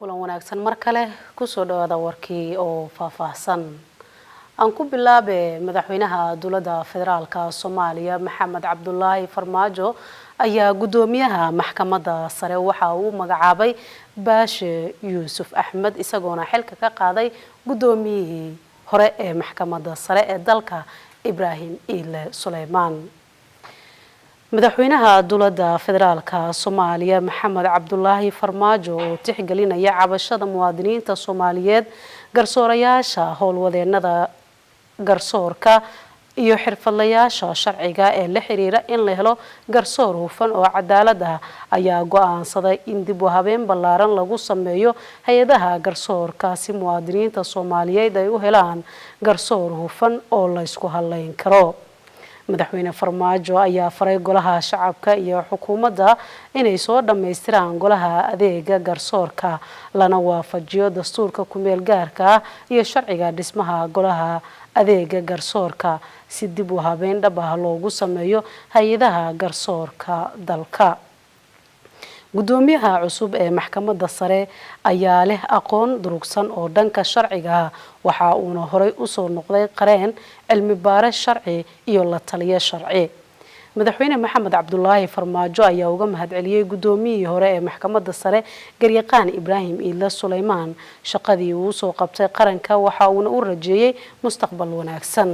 kulan wanaagsan mar kale ku soo dhawaada warkii oo faahfaahsan aan ku bilaabe madaxweynaha dowladda federaalka Soomaaliya Maxamed Cabdullaahi Farmaajo ayaa gudoomiyaha maxkamadda sare waxa uu magacaabay Baashe Yuusuf Axmed isagoona xilka ka qaaday gudoomiyihii hore ee maxkamadda sare ee dalka Ibraahim Ile Suleymaan madaxweynaha dowladda federaalka Soomaaliya Maxamed Cabdullaahi Farmaajo oo tixgelinaya cabashada muwaadiniinta Soomaaliyeed garsoorayaasha howlwadeennada garsoorka iyo xirfadlayaasha sharciga ee la xiriira in la helo garsoor hufan oo cadaalad ah ayaa go'aansaday in dib u habeen ballaaran lagu sameeyo hay'adaha garsoorka si muwaadiniinta Soomaaliyeed ay u helaan garsoor hufan oo la isku halayn karo madaxweyne Farmaajo ayaa faray golaha shacabka iyo xukuumadda inay soo dhameystiraan golaha adeega garsoorka lana waafajiyo dastuurka ku meel gaarka iyo sharciga dhismaha golaha adeega garsoorka si dib u habeen dhab ah loogu sameeyo hay'adaha garsoorka dalka gudoomiyaha cusub ee maxkamadda sare ayaa leh aqoon durugsan oo dhanka sharciga waxa uuna horay u soo noqday qareen cilmi baaris sharci iyo la taliye sharci madaxweyne Maxamed Cabdullaahi Farmaajo ayaa uga mahadceliyay gudoomiyihii hore ee maxkamadda sare garyaqaan Ibraahim Ile Suleymaan shaqadii uu soo qabtay qaranka waxa uuna u rajeeyay mustaqbal wanaagsan